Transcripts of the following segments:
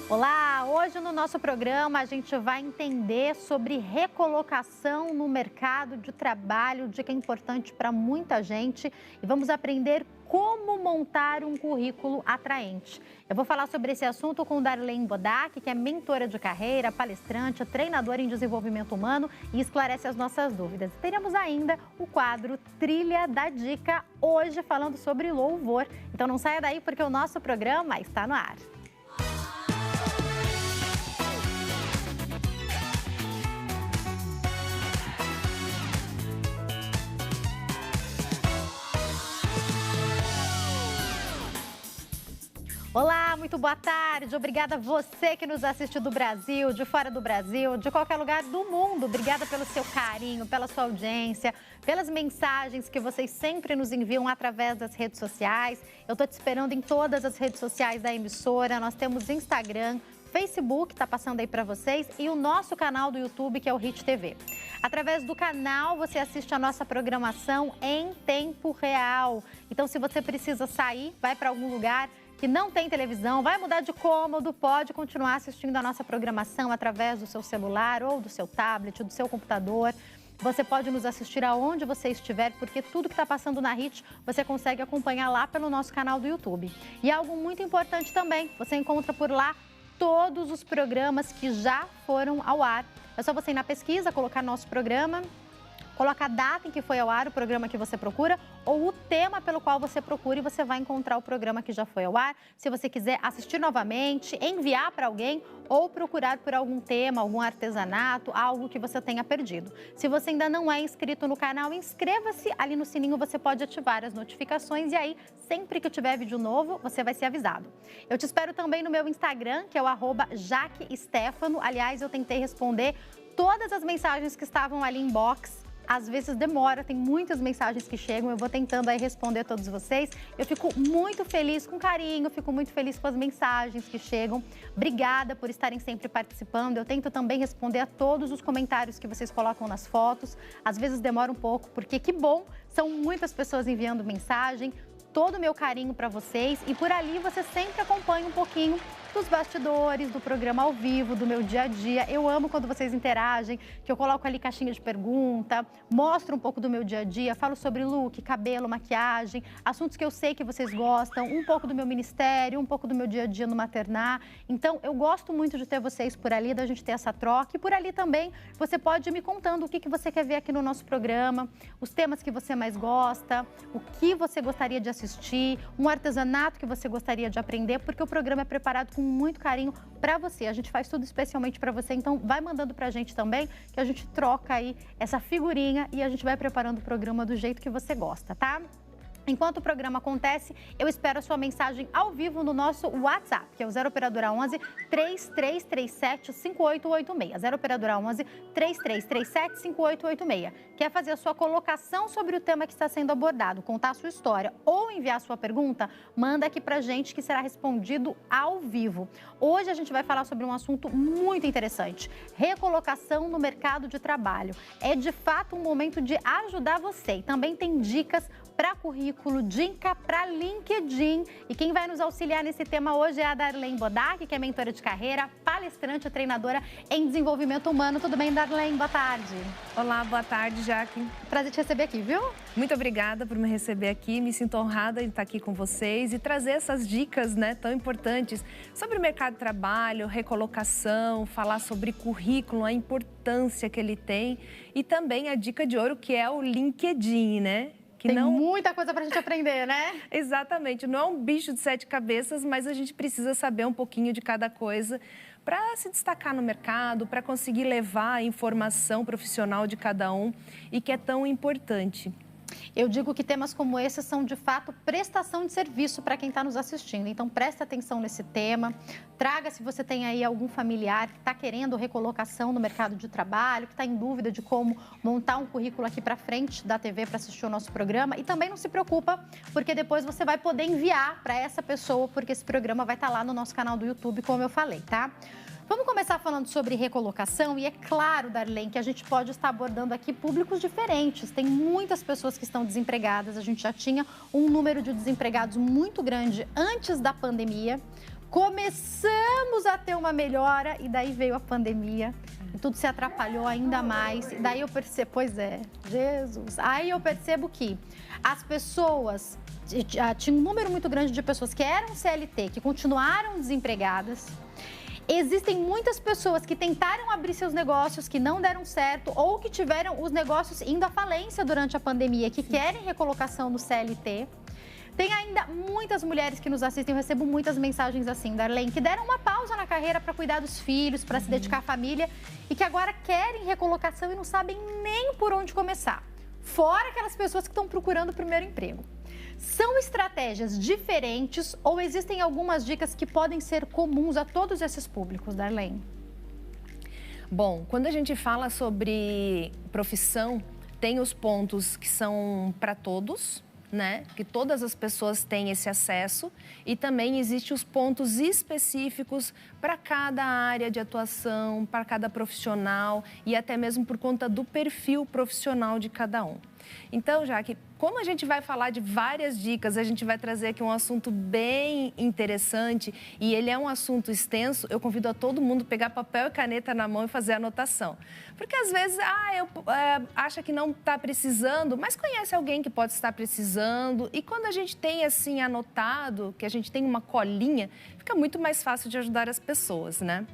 Olá, hoje no nosso programa a gente vai entender sobre recolocação no mercado de trabalho, dica importante para muita gente, e vamos aprender como montar um currículo atraente. Eu vou falar sobre esse assunto com Darlene Bodac, que é mentora de carreira, palestrante, treinadora em desenvolvimento humano e esclarece as nossas dúvidas. Teremos ainda o quadro Trilha da Dica, hoje falando sobre louvor. Então não saia daí porque o nosso programa está no ar. Olá, muito boa tarde. Obrigada a você que nos assiste do Brasil, de fora do Brasil, de qualquer lugar do mundo. Obrigada pelo seu carinho, pela sua audiência, pelas mensagens que vocês sempre nos enviam através das redes sociais. Eu estou te esperando em todas as redes sociais da emissora. Nós temos Instagram, Facebook, está passando aí para vocês, e o nosso canal do YouTube, que é o Hit TV. Através do canal, você assiste a nossa programação em tempo real. Então, se você precisa sair, vai para algum lugar que não tem televisão, vai mudar de cômodo, pode continuar assistindo a nossa programação através do seu celular ou do seu tablet, do seu computador. Você pode nos assistir aonde você estiver, porque tudo que está passando na Hit você consegue acompanhar lá pelo nosso canal do YouTube. E algo muito importante também, você encontra por lá todos os programas que já foram ao ar. É só você ir na pesquisa, colocar nosso programa, coloca a data em que foi ao ar o programa que você procura ou o tema pelo qual você procura e você vai encontrar o programa que já foi ao ar. Se você quiser assistir novamente, enviar para alguém ou procurar por algum tema, algum artesanato, algo que você tenha perdido. Se você ainda não é inscrito no canal, inscreva-se. Ali no sininho você pode ativar as notificações e aí, sempre que tiver vídeo novo, você vai ser avisado. Eu te espero também no meu Instagram, que é o @JaqueStefano. Aliás, eu tentei responder todas as mensagens que estavam ali em box. Às vezes demora, tem muitas mensagens que chegam, eu vou tentando aí responder a todos vocês. Eu fico muito feliz, com carinho, fico muito feliz com as mensagens que chegam. Obrigada por estarem sempre participando. Eu tento também responder a todos os comentários que vocês colocam nas fotos. Às vezes demora um pouco, porque que bom, são muitas pessoas enviando mensagem. Todo o meu carinho para vocês e por ali você sempre acompanha um pouquinho dos bastidores, do programa ao vivo, do meu dia a dia. Eu amo quando vocês interagem, que eu coloco ali caixinha de pergunta, mostro um pouco do meu dia a dia, falo sobre look, cabelo, maquiagem, assuntos que eu sei que vocês gostam, um pouco do meu ministério, um pouco do meu dia a dia no maternar. Então, eu gosto muito de ter vocês por ali, da gente ter essa troca. E por ali também, você pode ir me contando o que você quer ver aqui no nosso programa, os temas que você mais gosta, o que você gostaria de assistir, um artesanato que você gostaria de aprender, porque o programa é preparado com muito carinho para você. A gente faz tudo especialmente para você, então vai mandando pra gente também, que a gente troca aí essa figurinha e a gente vai preparando o programa do jeito que você gosta, tá? Enquanto o programa acontece, eu espero a sua mensagem ao vivo no nosso WhatsApp, que é o 0 Operadora 11 3337 5886. 0 Operadora 11 3337 5886. Quer fazer a sua colocação sobre o tema que está sendo abordado, contar a sua história ou enviar a sua pergunta? Manda aqui pra gente que será respondido ao vivo. Hoje a gente vai falar sobre um assunto muito interessante: recolocação no mercado de trabalho. É de fato um momento de ajudar você e também tem dicas para currículo, dica para LinkedIn. E quem vai nos auxiliar nesse tema hoje é a Darlene Bodac, que é mentora de carreira, palestrante e treinadora em desenvolvimento humano. Tudo bem, Darlene? Boa tarde. Olá, boa tarde, Jaque. Prazer te receber aqui, viu? Muito obrigada por me receber aqui. Me sinto honrada em estar aqui com vocês e trazer essas dicas, tão importantes sobre o mercado de trabalho, recolocação, falar sobre currículo, a importância que ele tem e também a dica de ouro, que é o LinkedIn, Tem muita coisa para a gente aprender, né? Exatamente. Não é um bicho de 7 cabeças, mas a gente precisa saber um pouquinho de cada coisa para se destacar no mercado, para conseguir levar a informação profissional de cada um e que é tão importante. Eu digo que temas como esse são, de fato, prestação de serviço para quem está nos assistindo. Então, presta atenção nesse tema. Traga, se você tem aí algum familiar que está querendo recolocação no mercado de trabalho, que está em dúvida de como montar um currículo aqui para frente da TV para assistir o nosso programa. E também não se preocupa, porque depois você vai poder enviar para essa pessoa, porque esse programa vai estar lá no nosso canal do YouTube, como eu falei, tá? Vamos começar falando sobre recolocação e é claro, Darlene, que a gente pode estar abordando aqui públicos diferentes. Tem muitas pessoas que estão desempregadas, a gente já tinha um número de desempregados muito grande antes da pandemia. começamos a ter uma melhora e daí veio a pandemia. E tudo se atrapalhou ainda mais. E daí eu percebo, pois é, Jesus. Aí eu percebo que as pessoas, tinha um número muito grande de pessoas que eram CLT, que continuaram desempregadas. Existem muitas pessoas que tentaram abrir seus negócios, que não deram certo, ou que tiveram os negócios indo à falência durante a pandemia, que querem recolocação no CLT. Tem ainda muitas mulheres que nos assistem, eu recebo muitas mensagens assim, Darlene, que deram uma pausa na carreira para cuidar dos filhos, para se dedicar à família e que agora querem recolocação e não sabem nem por onde começar. Fora aquelas pessoas que estão procurando o primeiro emprego. São estratégias diferentes ou existem algumas dicas que podem ser comuns a todos esses públicos, Darlene? Bom, quando a gente fala sobre profissão, tem os pontos que são para todos, né? Que todas as pessoas têm esse acesso e também existem os pontos específicos para cada área de atuação, para cada profissional e até mesmo por conta do perfil profissional de cada um. Então, Jaque, como a gente vai falar de várias dicas, a gente vai trazer aqui um assunto bem interessante e ele é um assunto extenso, eu convido a todo mundo pegar papel e caneta na mão e fazer anotação. Porque às vezes, acha que não está precisando, mas conhece alguém que pode estar precisando e quando a gente tem assim anotado, que a gente tem uma colinha, fica muito mais fácil de ajudar as pessoas, né?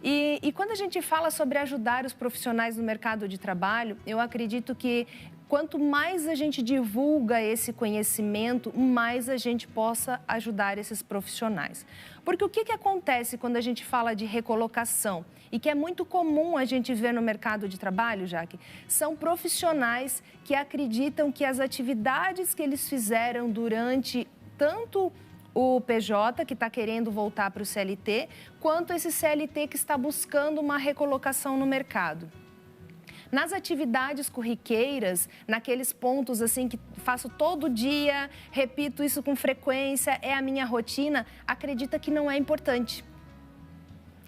E quando a gente fala sobre ajudar os profissionais no mercado de trabalho, eu acredito que quanto mais a gente divulga esse conhecimento, mais a gente possa ajudar esses profissionais. Porque o que acontece quando a gente fala de recolocação? E que é muito comum a gente ver no mercado de trabalho, Jaque, são profissionais que acreditam que as atividades que eles fizeram durante tanto o PJ, que está querendo voltar para o CLT, quanto esse CLT que está buscando uma recolocação no mercado. Nas atividades corriqueiras, naqueles pontos assim que faço todo dia, repito isso com frequência, é a minha rotina, acredita que não é importante,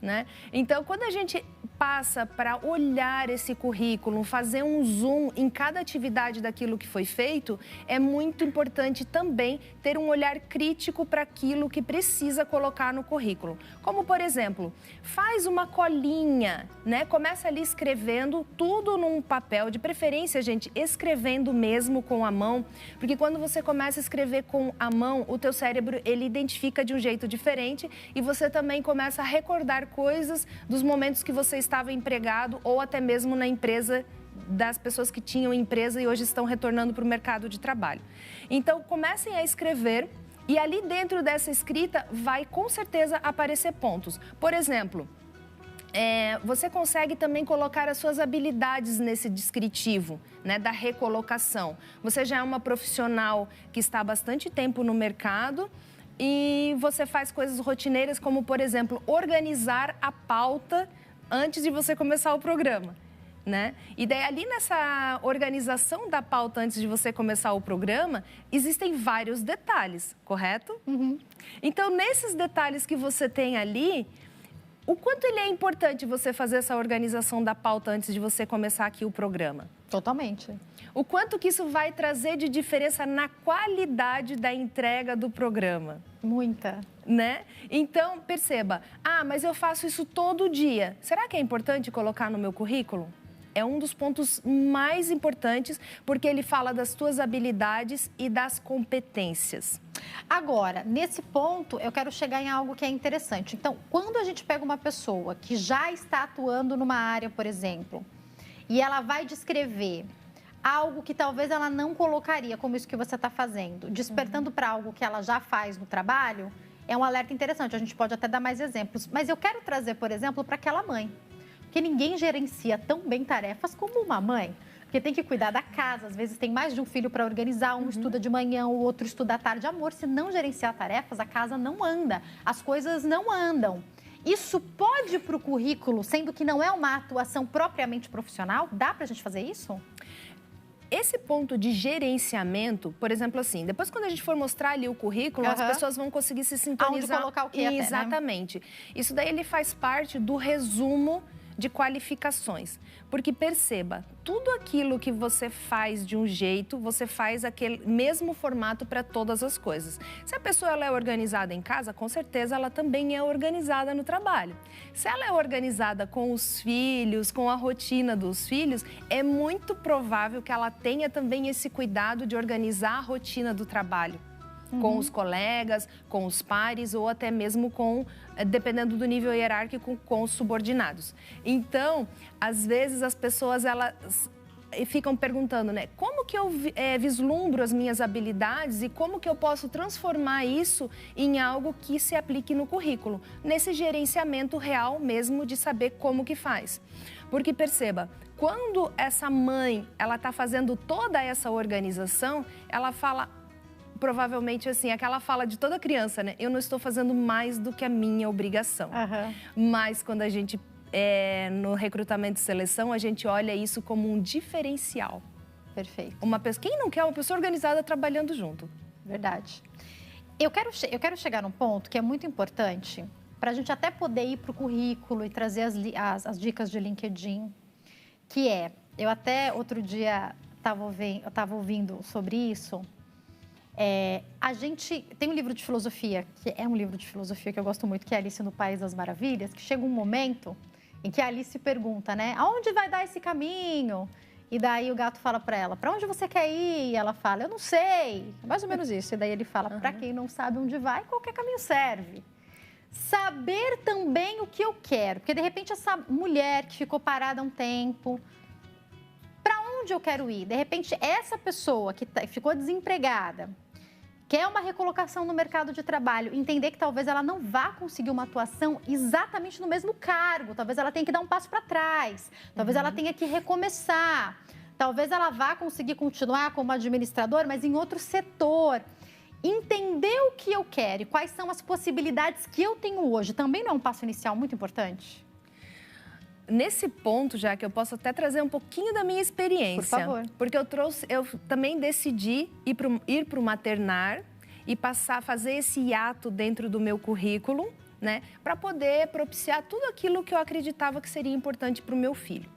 né? Então, quando a gente passa para olhar esse currículo, fazer um zoom em cada atividade daquilo que foi feito, é muito importante também ter um olhar crítico para aquilo que precisa colocar no currículo. Como, por exemplo, faz uma colinha, né? Começa ali escrevendo tudo num papel, de preferência, gente, escrevendo mesmo com a mão, porque quando você começa a escrever com a mão, o teu cérebro, ele identifica de um jeito diferente e você também começa a recordar coisas dos momentos que você estava empregado ou até mesmo na empresa, das pessoas que tinham empresa e hoje estão retornando para o mercado de trabalho. Então, comecem a escrever e ali dentro dessa escrita vai com certeza aparecer pontos. Por exemplo, você consegue também colocar as suas habilidades nesse descritivo, né, da recolocação. Você já é uma profissional que está há bastante tempo no mercado e você faz coisas rotineiras como, por exemplo, organizar a pauta antes de você começar o programa, né? E daí, ali nessa organização da pauta antes de você começar o programa, existem vários detalhes, correto? Uhum. Então, nesses detalhes que você tem ali, o quanto ele é importante você fazer essa organização da pauta antes de você começar aqui o programa? Totalmente. O quanto que isso vai trazer de diferença na qualidade da entrega do programa? Muita. Né? Então, perceba, mas eu faço isso todo dia. Será que é importante colocar no meu currículo? É um dos pontos mais importantes, porque ele fala das tuas habilidades e das competências. Agora, nesse ponto, eu quero chegar em algo que é interessante. Então, quando a gente pega uma pessoa que já está atuando numa área, por exemplo, e ela vai descrever algo que talvez ela não colocaria, como isso que você está fazendo, despertando para algo que ela já faz no trabalho, é um alerta interessante. A gente pode até dar mais exemplos. Mas eu quero trazer, por exemplo, para aquela mãe. Porque ninguém gerencia tão bem tarefas como uma mãe. Porque tem que cuidar da casa, às vezes tem mais de um filho para organizar, um estuda de manhã, o outro estuda à tarde. Amor, se não gerenciar tarefas, a casa não anda, as coisas não andam. Isso pode ir para o currículo, sendo que não é uma atuação propriamente profissional? Dá para a gente fazer isso? Esse ponto de gerenciamento, por exemplo, assim, depois quando a gente for mostrar ali o currículo, as pessoas vão conseguir se sintonizar. Aonde colocar o que exatamente. Até, né? Isso daí ele faz parte do resumo de qualificações. Porque perceba, tudo aquilo que você faz de um jeito, você faz aquele mesmo formato para todas as coisas. Se a pessoa ela é organizada em casa, com certeza ela também é organizada no trabalho. Se ela é organizada com os filhos, com a rotina dos filhos, é muito provável que ela tenha também esse cuidado de organizar a rotina do trabalho. Com os colegas, com os pares ou até mesmo com, dependendo do nível hierárquico, com os subordinados. Então, às vezes as pessoas elas ficam perguntando, né? Como que eu vislumbro as minhas habilidades e como que eu posso transformar isso em algo que se aplique no currículo? Nesse gerenciamento real mesmo de saber como que faz. Porque perceba, quando essa mãe ela está fazendo toda essa organização, ela fala provavelmente assim, aquela fala de toda criança, né? Eu não estou fazendo mais do que a minha obrigação. Mas quando a gente, no recrutamento e seleção, a gente olha isso como um diferencial. Perfeito. Quem não quer uma pessoa organizada trabalhando junto? Verdade. Eu quero chegar num ponto que é muito importante para a gente até poder ir para o currículo e trazer as dicas de LinkedIn, que eu até outro dia estava ouvindo sobre isso. A gente tem um livro de filosofia, que é um livro de filosofia que eu gosto muito, que é Alice no País das Maravilhas, que chega um momento em que a Alice pergunta, né? Aonde vai dar esse caminho? E daí o gato fala para ela, para onde você quer ir? E ela fala, eu não sei. É mais ou menos isso. E daí ele fala, para quem não sabe onde vai, qualquer caminho serve. Saber também o que eu quero. Porque, de repente, essa mulher que ficou parada há um tempo, para onde eu quero ir? De repente, essa pessoa que ficou desempregada, quer uma recolocação no mercado de trabalho, entender que talvez ela não vá conseguir uma atuação exatamente no mesmo cargo, talvez ela tenha que dar um passo para trás, talvez ela tenha que recomeçar, talvez ela vá conseguir continuar como administrador, mas em outro setor. Entender o que eu quero e quais são as possibilidades que eu tenho hoje, também não é um passo inicial muito importante? Nesse ponto, já que eu posso até trazer um pouquinho da minha experiência. Por favor. Porque eu também decidi ir para o maternar e passar a fazer esse hiato dentro do meu currículo, né? Para poder propiciar tudo aquilo que eu acreditava que seria importante para o meu filho.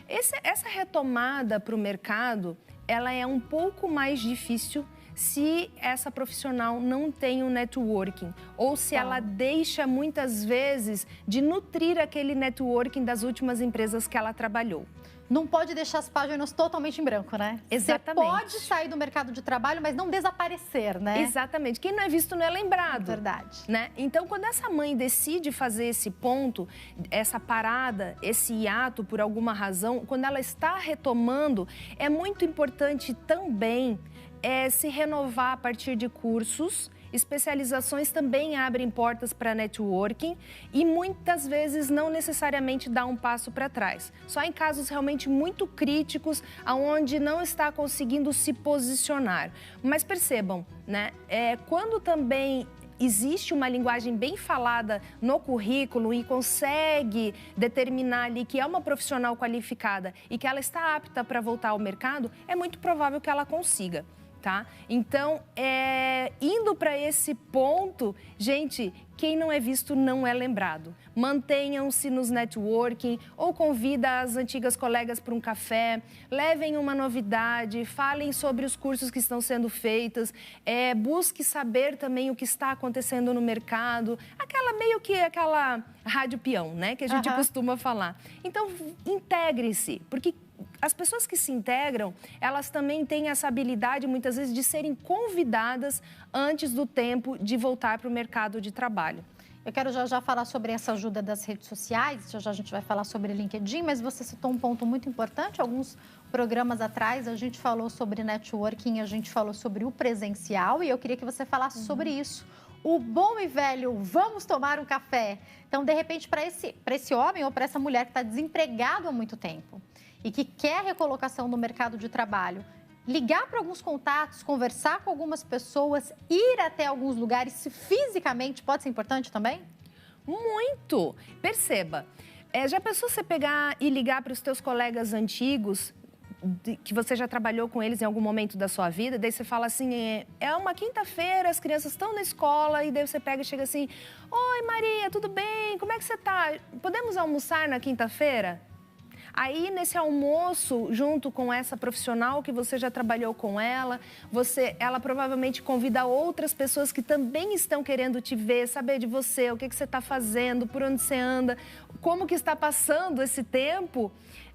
Essa retomada para o mercado, ela é um pouco mais difícil se essa profissional não tem um networking ou se ela deixa muitas vezes de nutrir aquele networking das últimas empresas que ela trabalhou. Não pode deixar as páginas totalmente em branco, né? Exatamente. Você pode sair do mercado de trabalho, mas não desaparecer, né? Exatamente. Quem não é visto não é lembrado. Verdade. Né? Então, quando essa mãe decide fazer esse ponto, essa parada, esse hiato por alguma razão, quando ela está retomando, é muito importante também se renovar a partir de cursos. Especializações também abrem portas para networking e muitas vezes não necessariamente dá um passo para trás. Só em casos realmente muito críticos, onde não está conseguindo se posicionar. Mas percebam, né? Quando também existe uma linguagem bem falada no currículo e consegue determinar ali que é uma profissional qualificada e que ela está apta para voltar ao mercado, é muito provável que ela consiga. Tá? Então, indo para esse ponto, gente, quem não é visto não é lembrado. Mantenham-se nos networking ou convida as antigas colegas para um café, levem uma novidade, falem sobre os cursos que estão sendo feitos, busque saber também o que está acontecendo no mercado, aquela rádio peão, né, que a gente costuma falar. Então, integre-se, porque as pessoas que se integram, elas também têm essa habilidade, muitas vezes, de serem convidadas antes do tempo de voltar para o mercado de trabalho. Eu quero já falar sobre essa ajuda das redes sociais, já a gente vai falar sobre LinkedIn, mas você citou um ponto muito importante. Alguns programas atrás a gente falou sobre networking, a gente falou sobre o presencial e eu queria que você falasse sobre isso. O bom e velho, vamos tomar um café. Então, de repente, para esse homem ou para essa mulher que está desempregado há muito tempo e que quer recolocação no mercado de trabalho, ligar para alguns contatos, conversar com algumas pessoas, ir até alguns lugares fisicamente pode ser importante também? Muito! Perceba, já pensou você pegar e ligar para os teus colegas antigos que você já trabalhou com eles em algum momento da sua vida, daí você fala assim, é uma quinta-feira, as crianças estão na escola, e daí você pega e chega assim, oi Maria, tudo bem? Como é que você tá? Podemos almoçar na quinta-feira? Aí, nesse almoço, junto com essa profissional que você já trabalhou com ela provavelmente convida outras pessoas que também estão querendo te ver, saber de você, o que você está fazendo, por onde você anda, como que está passando esse tempo,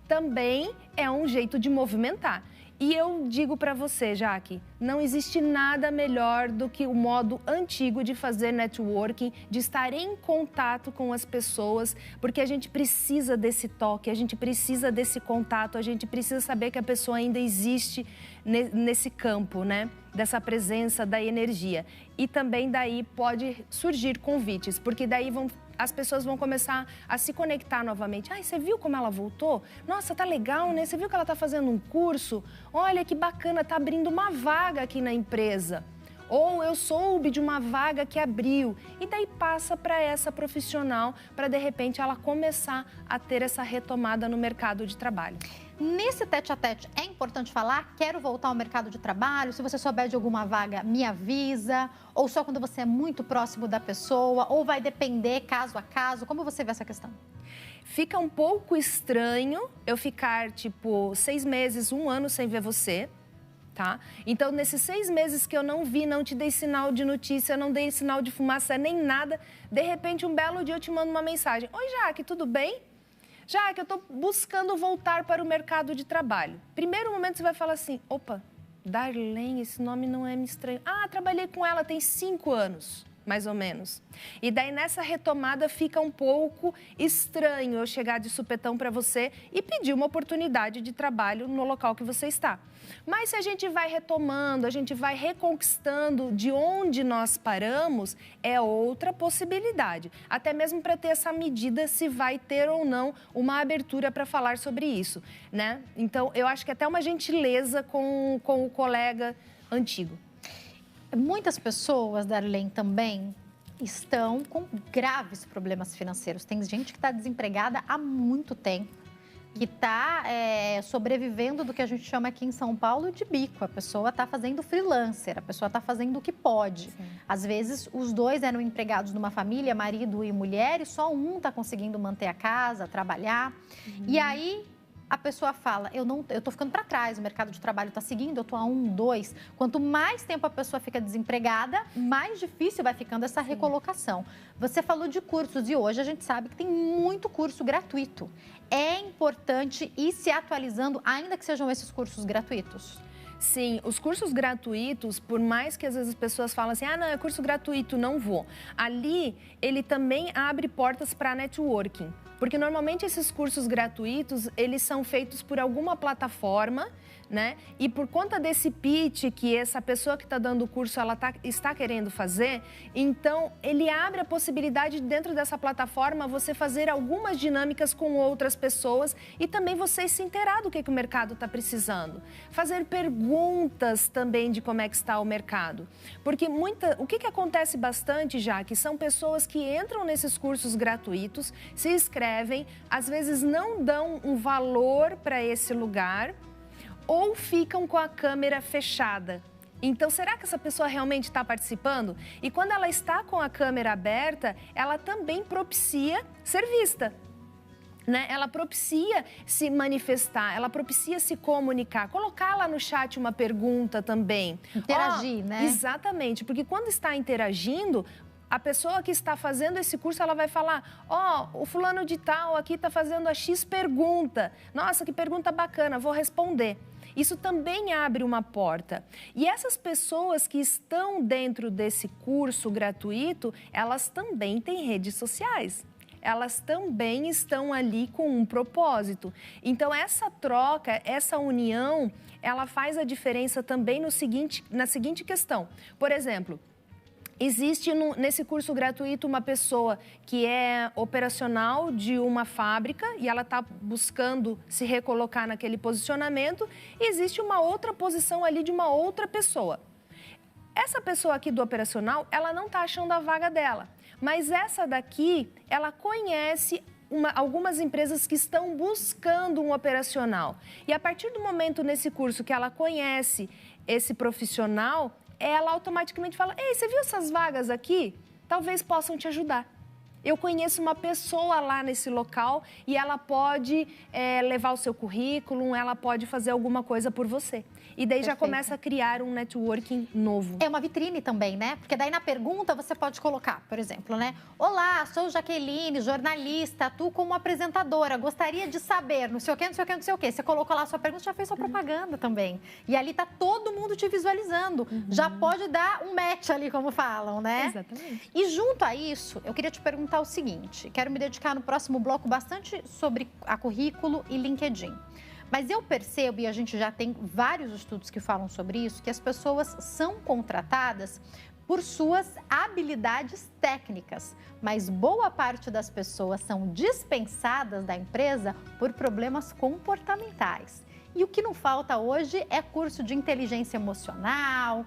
também é um jeito de movimentar. E eu digo para você, Jaque, não existe nada melhor do que o modo antigo de fazer networking, de estar em contato com as pessoas, porque a gente precisa desse toque, a gente precisa desse contato, a gente precisa saber que a pessoa ainda existe nesse campo, né? Dessa presença da energia. E também daí pode surgir convites, porque daí as pessoas vão começar a se conectar novamente. Ai, você viu como ela voltou? Nossa, tá legal, né? Você viu que ela tá fazendo um curso? Olha que bacana, tá abrindo uma vaga aqui na empresa. Ou eu soube de uma vaga que abriu. E daí passa para essa profissional, para de repente ela começar a ter essa retomada no mercado de trabalho. Nesse tete-a-tete, é importante falar, quero voltar ao mercado de trabalho, se você souber de alguma vaga, me avisa, ou só quando você é muito próximo da pessoa, ou vai depender caso a caso, como você vê essa questão? Fica um pouco estranho eu ficar, 6 meses, 1 ano sem ver você, tá? Então, nesses 6 meses que eu não vi, não te dei sinal de notícia, não dei sinal de fumaça, nem nada, de repente, um belo dia eu te mando uma mensagem. Oi, Jaque, tudo bem? Já que eu estou buscando voltar para o mercado de trabalho. Primeiro momento você vai falar assim, opa, Darlene, esse nome não é me estranho. Ah, trabalhei com ela tem 5 anos, mais ou menos. E daí nessa retomada fica um pouco estranho eu chegar de supetão para você e pedir uma oportunidade de trabalho no local que você está. Mas se a gente vai retomando, a gente vai reconquistando de onde nós paramos, é outra possibilidade. Até mesmo para ter essa medida se vai ter ou não uma abertura para falar sobre isso, né? Então, eu acho que até uma gentileza com o colega antigo. Muitas pessoas, Darlene, também estão com graves problemas financeiros. Tem gente que está desempregada há muito tempo, que está sobrevivendo do que a gente chama aqui em São Paulo de bico. A pessoa está fazendo freelancer, a pessoa está fazendo o que pode. Sim. Às vezes, os dois eram empregados numa família, marido e mulher, e só um está conseguindo manter a casa, trabalhar. E aí, a pessoa fala, eu estou ficando para trás, o mercado de trabalho está seguindo, eu estou a 1, 2. Quanto mais tempo a pessoa fica desempregada, mais difícil vai ficando essa recolocação. Você falou de cursos e hoje a gente sabe que tem muito curso gratuito. É importante ir se atualizando, ainda que sejam esses cursos gratuitos? Sim, os cursos gratuitos, por mais que às vezes as pessoas falam assim, ah, não, é curso gratuito, não vou. Ali, ele também abre portas para networking. Porque normalmente esses cursos gratuitos, eles são feitos por alguma plataforma, né? E por conta desse pitch que essa pessoa que está dando o curso, ela está querendo fazer, então ele abre a possibilidade de, dentro dessa plataforma, você fazer algumas dinâmicas com outras pessoas e também você se inteirar do que o mercado está precisando. Fazer perguntas também de como é que está o mercado. Porque o que acontece bastante, já que são pessoas que entram nesses cursos gratuitos, se inscrevem, às vezes não dão um valor para esse lugar, ou ficam com a câmera fechada. Então, será que essa pessoa realmente está participando? E quando ela está com a câmera aberta, ela também propicia ser vista, né? Ela propicia se manifestar, ela propicia se comunicar, colocar lá no chat uma pergunta também. Interagir, né? Exatamente, porque quando está interagindo, a pessoa que está fazendo esse curso, ela vai falar, o fulano de tal aqui está fazendo a X pergunta. Nossa, que pergunta bacana, vou responder. Isso também abre uma porta. E essas pessoas que estão dentro desse curso gratuito, elas também têm redes sociais. Elas também estão ali com um propósito. Então, essa troca, essa união, ela faz a diferença também na seguinte questão. Por exemplo, existe nesse curso gratuito uma pessoa que é operacional de uma fábrica e ela está buscando se recolocar naquele posicionamento. E existe uma outra posição ali de uma outra pessoa. Essa pessoa aqui do operacional, ela não está achando a vaga dela. Mas essa daqui, ela conhece algumas empresas que estão buscando um operacional. E a partir do momento nesse curso que ela conhece esse profissional, ela automaticamente fala: ei, você viu essas vagas aqui? Talvez possam te ajudar. Eu conheço uma pessoa lá nesse local e ela pode levar o seu currículo, ela pode fazer alguma coisa por você. E daí já começa a criar um networking novo. É uma vitrine também, né? Porque daí na pergunta você pode colocar, por exemplo, né? Olá, sou Jaqueline, jornalista, atuo como apresentadora, gostaria de saber, não sei o quê, não sei o quê, não sei o quê. Você colocou lá a sua pergunta, já fez sua propaganda também. E ali tá todo mundo te visualizando. Já pode dar um match ali, como falam, né? Exatamente. E junto a isso, eu queria te perguntar o seguinte, quero me dedicar no próximo bloco bastante sobre a currículo e LinkedIn. Mas eu percebo, e a gente já tem vários estudos que falam sobre isso, que as pessoas são contratadas por suas habilidades técnicas, mas boa parte das pessoas são dispensadas da empresa por problemas comportamentais. E o que não falta hoje é curso de inteligência emocional,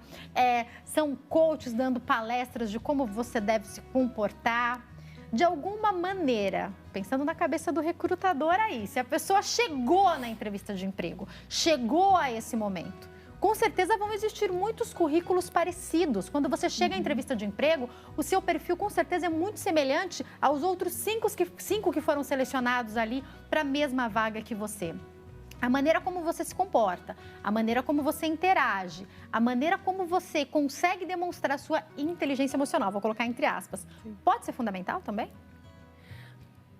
são coaches dando palestras de como você deve se comportar. De alguma maneira, pensando na cabeça do recrutador aí, se a pessoa chegou na entrevista de emprego, chegou a esse momento, com certeza vão existir muitos currículos parecidos. Quando você chega à entrevista de emprego, o seu perfil com certeza é muito semelhante aos outros cinco que foram selecionados ali para a mesma vaga que você. A maneira como você se comporta, a maneira como você interage, a maneira como você consegue demonstrar sua inteligência emocional, vou colocar entre aspas, pode ser fundamental também?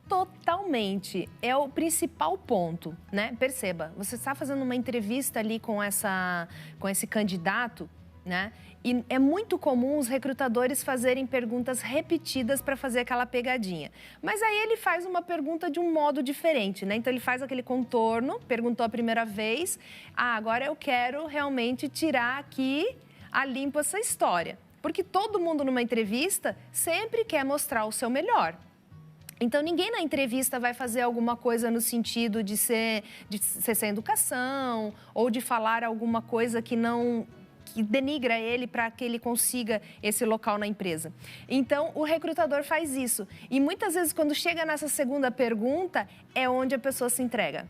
Totalmente. É o principal ponto, né? Perceba, você está fazendo uma entrevista ali com esse candidato, né? E é muito comum os recrutadores fazerem perguntas repetidas para fazer aquela pegadinha. Mas aí ele faz uma pergunta de um modo diferente, né? Então ele faz aquele contorno, perguntou a primeira vez, agora eu quero realmente tirar aqui a limpo essa história. Porque todo mundo numa entrevista sempre quer mostrar o seu melhor. Então, ninguém na entrevista vai fazer alguma coisa no sentido de ser sem educação ou de falar alguma coisa que denigra ele para que ele consiga esse local na empresa. Então, o recrutador faz isso. E muitas vezes, quando chega nessa segunda pergunta, é onde a pessoa se entrega.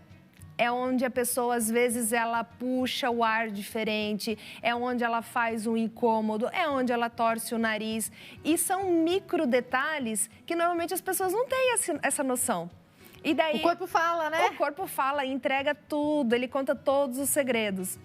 É onde a pessoa, às vezes, ela puxa o ar diferente, é onde ela faz um incômodo, é onde ela torce o nariz. E são micro detalhes que, normalmente, as pessoas não têm essa noção. E daí, o corpo fala, né? O corpo fala, entrega tudo, ele conta todos os segredos.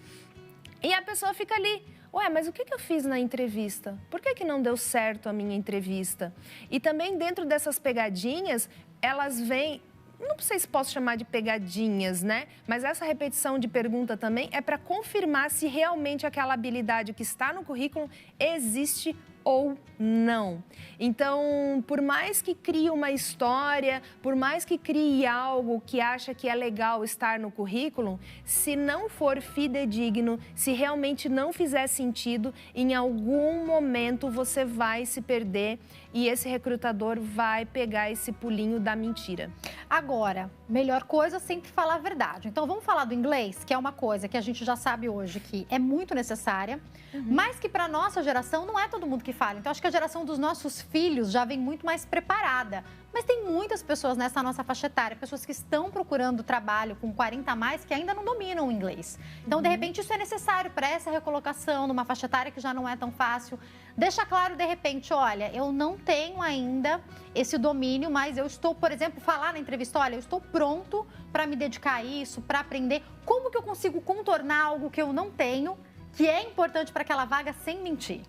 E a pessoa fica ali, ué, mas o que eu fiz na entrevista? Por que não deu certo a minha entrevista? E também dentro dessas pegadinhas, elas vêm, não sei se posso chamar de pegadinhas, né? Mas essa repetição de pergunta também é para confirmar se realmente aquela habilidade que está no currículo existe ou não. Então, por mais que crie uma história, por mais que crie algo que acha que é legal estar no currículo, se não for fidedigno, se realmente não fizer sentido, em algum momento você vai se perder e esse recrutador vai pegar esse pulinho da mentira. Agora, melhor coisa é sempre falar a verdade. Então, vamos falar do inglês, que é uma coisa que a gente já sabe hoje que é muito necessária, mas que para nossa geração não é todo mundo que fala. Então, acho que a geração dos nossos filhos já vem muito mais preparada. Mas tem muitas pessoas nessa nossa faixa etária, pessoas que estão procurando trabalho com 40 a mais que ainda não dominam o inglês. Então, de repente, isso é necessário para essa recolocação numa faixa etária que já não é tão fácil. Deixa claro, de repente, olha, eu não tenho ainda esse domínio, mas eu estou, por exemplo, falar na entrevista, olha, eu estou pronto para me dedicar a isso, para aprender como que eu consigo contornar algo que eu não tenho, que é importante para aquela vaga sem mentir.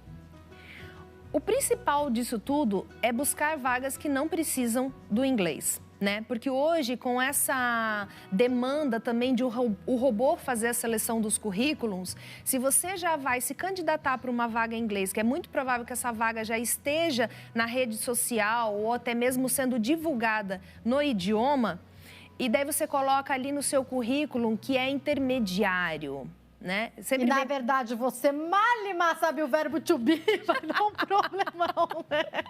O principal disso tudo é buscar vagas que não precisam do inglês, né? Porque hoje, com essa demanda também de o robô fazer a seleção dos currículos, se você já vai se candidatar para uma vaga em inglês, que é muito provável que essa vaga já esteja na rede social ou até mesmo sendo divulgada no idioma, e daí você coloca ali no seu currículo que é intermediário. Né? Sempre na verdade, você mal sabe o verbo to be, vai dar um problemão, né?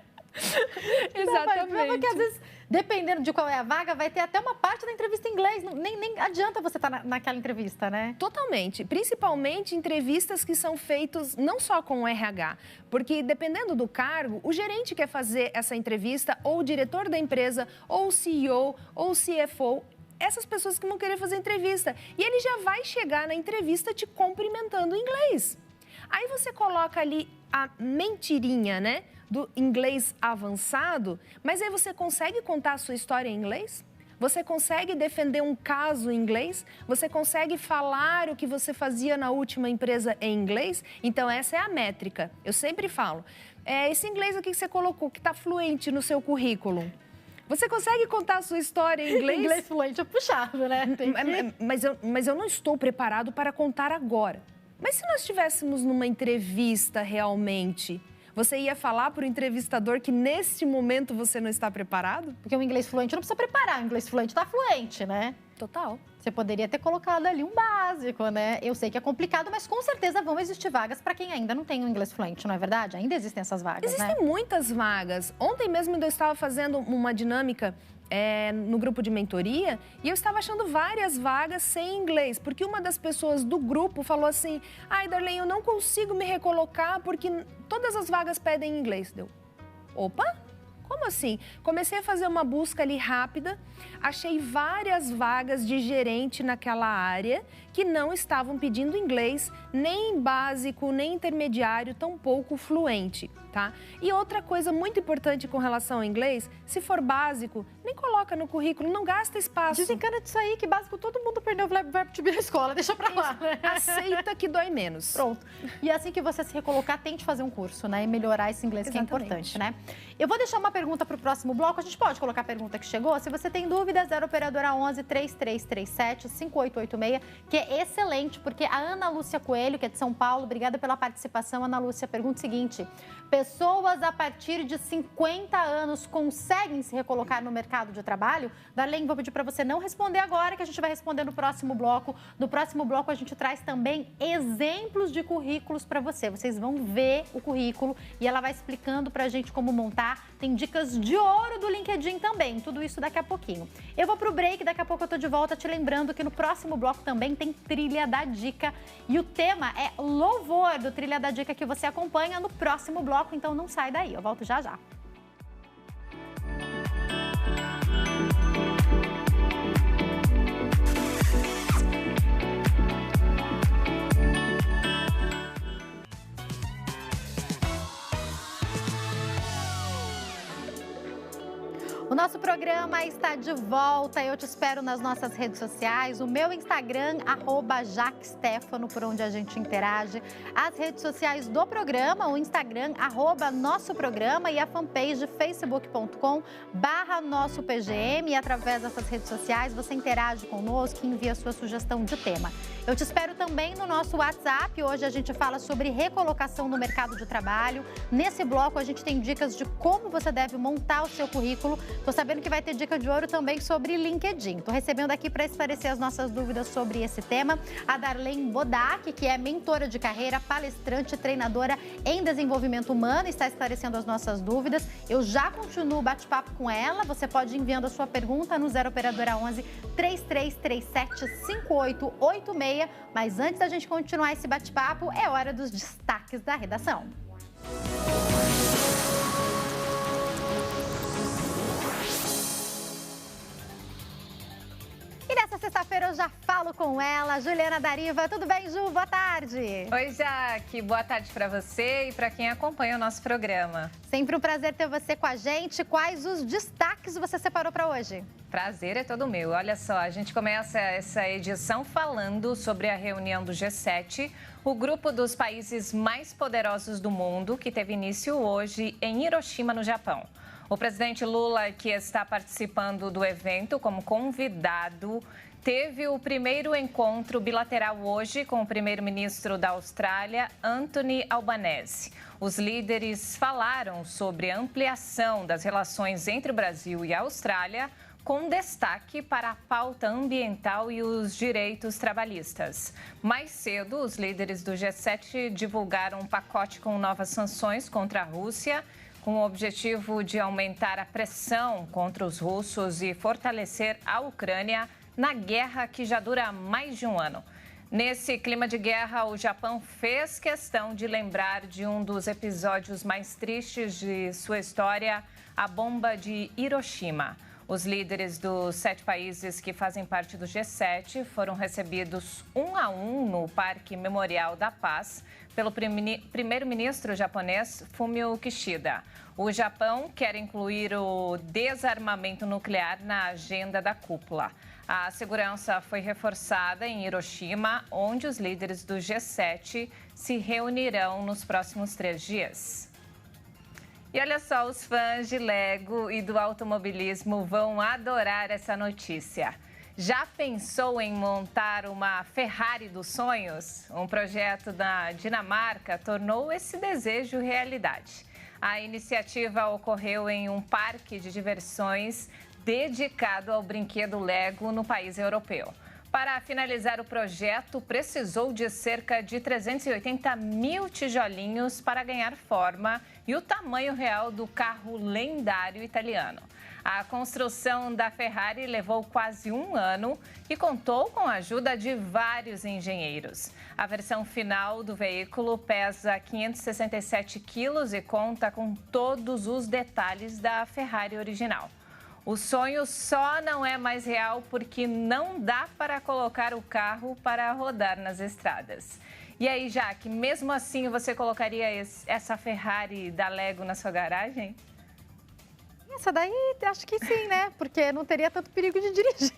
Exatamente. Porque às vezes, dependendo de qual é a vaga, vai ter até uma parte da entrevista em inglês. Nem adianta você estar naquela entrevista, né? Totalmente. Principalmente entrevistas que são feitas não só com o RH, porque dependendo do cargo, o gerente quer fazer essa entrevista, ou o diretor da empresa, ou o CEO, ou o CFO. Essas pessoas que vão querer fazer entrevista. E ele já vai chegar na entrevista te cumprimentando em inglês. Aí você coloca ali a mentirinha, né? Do inglês avançado, mas aí você consegue contar a sua história em inglês? Você consegue defender um caso em inglês? Você consegue falar o que você fazia na última empresa em inglês? Então, essa é a métrica. Eu sempre falo. Esse inglês aqui que você colocou, que está fluente no seu currículo. Você consegue contar a sua história em inglês? Inglês fluente é puxado, né? Mas eu não estou preparado para contar agora. Mas se nós estivéssemos numa entrevista realmente, você ia falar para o entrevistador que neste momento você não está preparado? Porque o inglês fluente não precisa preparar, o inglês fluente está fluente, né? Total. Você poderia ter colocado ali um básico, né? Eu sei que é complicado, mas com certeza vão existir vagas para quem ainda não tem o inglês fluente, não é verdade? Ainda existem essas vagas, né? Existem muitas vagas. Ontem mesmo eu estava fazendo uma dinâmica no grupo de mentoria e eu estava achando várias vagas sem inglês, porque uma das pessoas do grupo falou assim: ai, Darlene, eu não consigo me recolocar porque todas as vagas pedem inglês. Deu, opa, como assim? Comecei a fazer uma busca ali rápida, achei várias vagas de gerente naquela área que não estavam pedindo inglês, nem básico, nem intermediário, tampouco fluente, tá? E outra coisa muito importante com relação ao inglês, se for básico, nem coloca no currículo, não gasta espaço. Desencana disso aí, que básico todo mundo perdeu o verbo to be na escola, deixa pra lá. Né? Aceita que dói menos. Pronto. E assim que você se recolocar, tente fazer um curso, né? E melhorar esse inglês. Exatamente. Que é importante, né? Eu vou deixar uma pergunta pro próximo bloco, a gente pode colocar a pergunta que chegou? Se você tem dúvidas, 0 operadora 11 3337 5886, que é excelente, porque a Ana Lúcia Coelho, que é de São Paulo, obrigada pela participação. Ana Lúcia, pergunta o seguinte: pessoas a partir de 50 anos conseguem se recolocar no mercado de trabalho? Darlene, vou pedir para você não responder agora, que a gente vai responder no próximo bloco. No próximo bloco, a gente traz também exemplos de currículos para você. Vocês vão ver o currículo e ela vai explicando para a gente como montar. Tem dicas de ouro do LinkedIn também. Tudo isso daqui a pouquinho. Eu vou pro break, daqui a pouco eu tô de volta, te lembrando que no próximo bloco também tem Trilha da Dica. E o tema é louvor do Trilha da Dica, que você acompanha no próximo bloco. Então não sai daí, eu volto já já. O nosso programa está de volta. Eu te espero nas nossas redes sociais. O meu Instagram, @JaqueStefano, por onde a gente interage. As redes sociais do programa, o Instagram, @Nosso Programa, e a fanpage facebook.com/NossoPGM. E através dessas redes sociais você interage conosco e envia a sua sugestão de tema. Eu te espero também no nosso WhatsApp. Hoje a gente fala sobre recolocação no mercado de trabalho. Nesse bloco a gente tem dicas de como você deve montar o seu currículo. Tô sabendo que vai ter dica de ouro também sobre LinkedIn. Tô recebendo aqui para esclarecer as nossas dúvidas sobre esse tema a Darlene Bodac, que é mentora de carreira, palestrante, treinadora em desenvolvimento humano, está esclarecendo as nossas dúvidas. Eu já continuo o bate-papo com ela. Você pode ir enviando a sua pergunta no 0 operadora 11 3337 5886. Mas antes da gente continuar esse bate-papo, é hora dos destaques da redação. E nessa sexta-feira eu já falo com ela, Juliana Dariva. Tudo bem, Ju? Boa tarde. Oi, Jaque. Boa tarde para você e para quem acompanha o nosso programa. Sempre um prazer ter você com a gente. Quais os destaques você separou para hoje? Prazer é todo meu. Olha só, a gente começa essa edição falando sobre a reunião do G7, o grupo dos países mais poderosos do mundo, que teve início hoje em Hiroshima, no Japão. O presidente Lula, que está participando do evento como convidado, teve o primeiro encontro bilateral hoje com o primeiro-ministro da Austrália, Anthony Albanese. Os líderes falaram sobre a ampliação das relações entre o Brasil e a Austrália, com destaque para a pauta ambiental e os direitos trabalhistas. Mais cedo, os líderes do G7 divulgaram um pacote com novas sanções contra a Rússia, com o objetivo de aumentar a pressão contra os russos e fortalecer a Ucrânia na guerra que já dura mais de um ano. Nesse clima de guerra, o Japão fez questão de lembrar de um dos episódios mais tristes de sua história, a bomba de Hiroshima. Os líderes dos 7 países que fazem parte do G7 foram recebidos um a um no Parque Memorial da Paz pelo primeiro-ministro japonês Fumio Kishida. O Japão quer incluir o desarmamento nuclear na agenda da cúpula. A segurança foi reforçada em Hiroshima, onde os líderes do G7 se reunirão nos próximos 3 dias. E olha só, os fãs de Lego e do automobilismo vão adorar essa notícia. Já pensou em montar uma Ferrari dos sonhos? Um projeto da Dinamarca tornou esse desejo realidade. A iniciativa ocorreu em um parque de diversões dedicado ao brinquedo Lego no país europeu. Para finalizar o projeto, precisou de cerca de 380 mil tijolinhos para ganhar forma e o tamanho real do carro lendário italiano. A construção da Ferrari levou quase um ano e contou com a ajuda de vários engenheiros. A versão final do veículo pesa 567 quilos e conta com todos os detalhes da Ferrari original. O sonho só não é mais real porque não dá para colocar o carro para rodar nas estradas. E aí, Jaque, mesmo assim você colocaria essa Ferrari da Lego na sua garagem? Essa daí, acho que sim, né? Porque não teria tanto perigo de dirigir.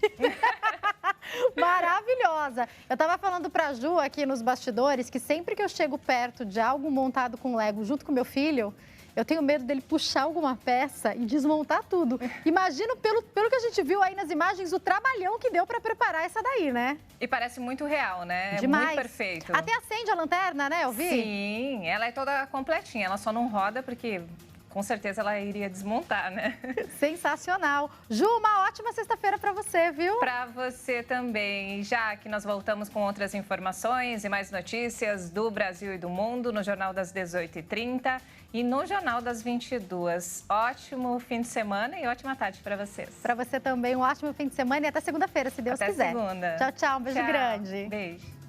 Maravilhosa! Eu tava falando pra Ju aqui nos bastidores que sempre que eu chego perto de algo montado com Lego junto com meu filho, eu tenho medo dele puxar alguma peça e desmontar tudo. Imagino, pelo que a gente viu aí nas imagens, o trabalhão que deu para preparar essa daí, né? E parece muito real, né? Demais. É muito perfeito. Até acende a lanterna, né? Eu vi? Sim, ela é toda completinha. Ela só não roda porque com certeza ela iria desmontar, né? Sensacional. Ju, uma ótima sexta-feira para você, viu? Para você também. Já que nós voltamos com outras informações e mais notícias do Brasil e do mundo no Jornal das 18h30 e no Jornal das 22h. Ótimo fim de semana e ótima tarde para vocês. Para você também, um ótimo fim de semana e até segunda-feira, se Deus quiser. Até segunda. Tchau, tchau. Um beijo grande. Beijo.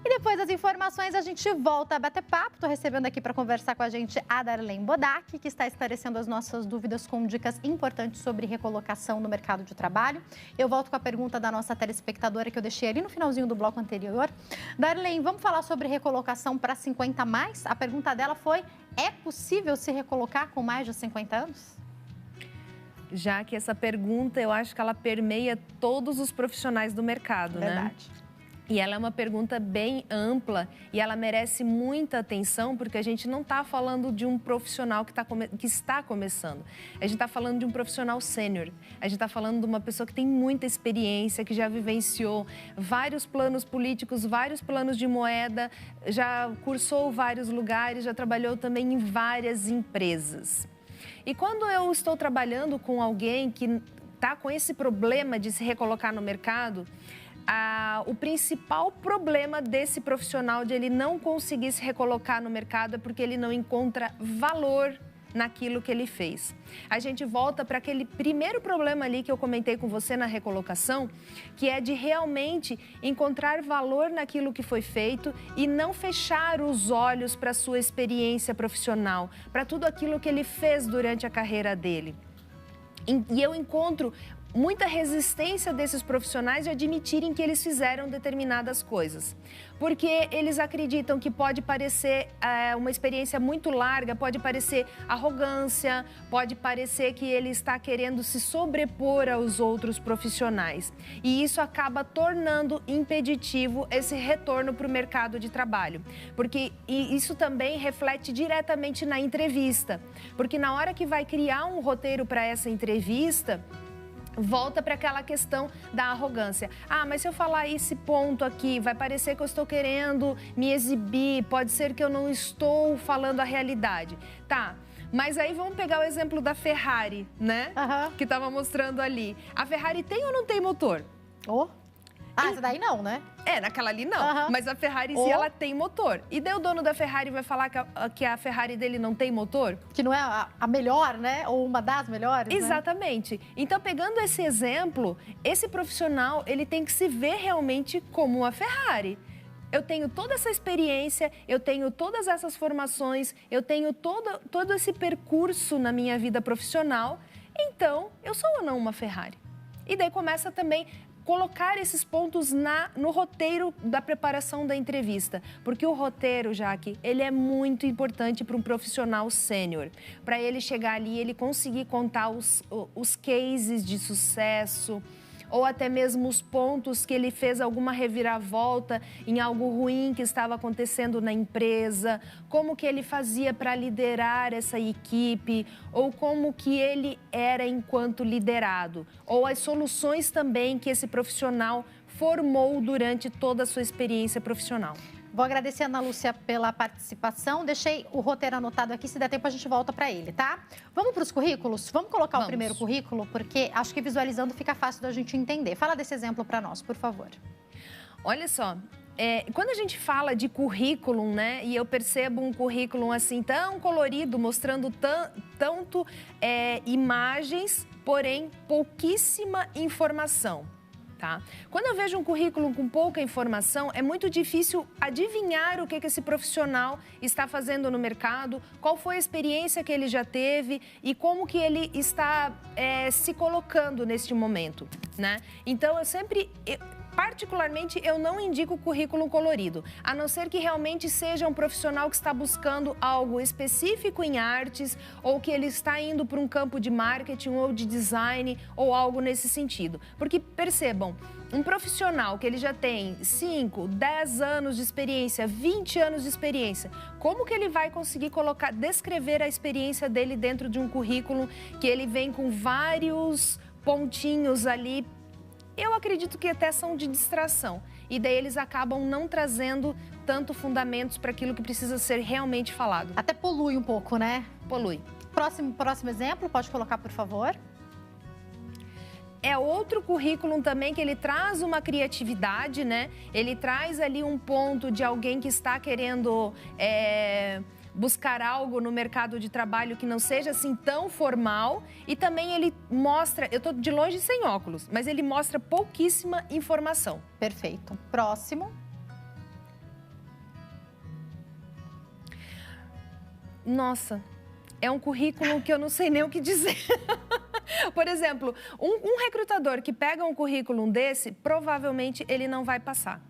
E depois das informações, a gente volta a bater papo. Estou recebendo aqui para conversar com a gente a Darlene Bodac, que está esclarecendo as nossas dúvidas com dicas importantes sobre recolocação no mercado de trabalho. Eu volto com a pergunta da nossa telespectadora que eu deixei ali no finalzinho do bloco anterior. Darlene, vamos falar sobre recolocação para 50 mais? A pergunta dela foi: é possível se recolocar com mais de 50 anos? Já que essa pergunta, eu acho que ela permeia todos os profissionais do mercado, Verdade. né? E ela é uma pergunta bem ampla e ela merece muita atenção porque a gente não está falando de um profissional que está começando. A gente está falando de um profissional sênior. A gente está falando de uma pessoa que tem muita experiência, que já vivenciou vários planos políticos, vários planos de moeda, já cursou vários lugares, já trabalhou também em várias empresas. E quando eu estou trabalhando com alguém que está com esse problema de se recolocar no mercado, o principal problema desse profissional de ele não conseguir se recolocar no mercado é porque ele não encontra valor naquilo que ele fez. A gente volta para aquele primeiro problema ali que eu comentei com você na recolocação, que é de realmente encontrar valor naquilo que foi feito e não fechar os olhos para a sua experiência profissional, para tudo aquilo que ele fez durante a carreira dele. E eu encontro muita resistência desses profissionais de admitirem que eles fizeram determinadas coisas. Porque eles acreditam que pode parecer uma experiência muito larga, pode parecer arrogância, pode parecer que ele está querendo se sobrepor aos outros profissionais. E isso acaba tornando impeditivo esse retorno para o mercado de trabalho. Porque isso também reflete diretamente na entrevista. Porque na hora que vai criar um roteiro para essa entrevista, volta para aquela questão da arrogância. Ah, mas se eu falar esse ponto aqui, vai parecer que eu estou querendo me exibir, pode ser que eu não estou falando a realidade. Tá, mas aí vamos pegar o exemplo da Ferrari, né? Que estava mostrando ali. A Ferrari tem ou não tem motor? Oh. Ah, essa daí não, né? Naquela ali não. Mas a Ferrari, sim, ela tem motor. E daí o dono da Ferrari vai falar que a Ferrari dele não tem motor? Que não é a melhor, né? Ou uma das melhores, Exatamente. Né? Então, pegando esse exemplo, esse profissional, ele tem que se ver realmente como uma Ferrari. Eu tenho toda essa experiência, eu tenho todas essas formações, eu tenho todo esse percurso na minha vida profissional. Então, eu sou ou não uma Ferrari? E daí começa também colocar esses pontos no roteiro da preparação da entrevista. Porque o roteiro, Jaque, ele é muito importante para um profissional sênior. Para ele chegar ali e ele conseguir contar os cases de sucesso, ou até mesmo os pontos que ele fez alguma reviravolta em algo ruim que estava acontecendo na empresa, como que ele fazia para liderar essa equipe, ou como que ele era enquanto liderado, ou as soluções também que esse profissional formou durante toda a sua experiência profissional. Vou agradecer a Ana Lúcia pela participação. Deixei o roteiro anotado aqui, se der tempo a gente volta para ele, tá? Vamos para os currículos? Vamos colocar o primeiro currículo, porque acho que visualizando fica fácil da gente entender. Fala desse exemplo para nós, por favor. Olha só, quando a gente fala de currículo, né, e eu percebo um currículo assim tão colorido, mostrando tanto imagens, porém pouquíssima informação. Tá? Quando eu vejo um currículo com pouca informação, é muito difícil adivinhar o que esse profissional está fazendo no mercado, qual foi a experiência que ele já teve e como que ele está se colocando neste momento, né? Então, particularmente, eu não indico currículo colorido, a não ser que realmente seja um profissional que está buscando algo específico em artes ou que ele está indo para um campo de marketing ou de design ou algo nesse sentido. Porque, percebam, um profissional que ele já tem 5, 10 anos de experiência, 20 anos de experiência, como que ele vai conseguir descrever a experiência dele dentro de um currículo que ele vem com vários pontinhos ali? Eu acredito que até são de distração. E daí eles acabam não trazendo tanto fundamentos para aquilo que precisa ser realmente falado. Até polui um pouco, né? Polui. Próximo exemplo, pode colocar, por favor. É outro currículo também que ele traz uma criatividade, né? Ele traz ali um ponto de alguém que está querendo buscar algo no mercado de trabalho que não seja assim tão formal, e também ele mostra, eu tô de longe sem óculos, mas ele mostra pouquíssima informação. Perfeito. Próximo. Nossa, é um currículo que eu não sei nem o que dizer. Por exemplo, um recrutador que pega um currículo desse, provavelmente ele não vai passar.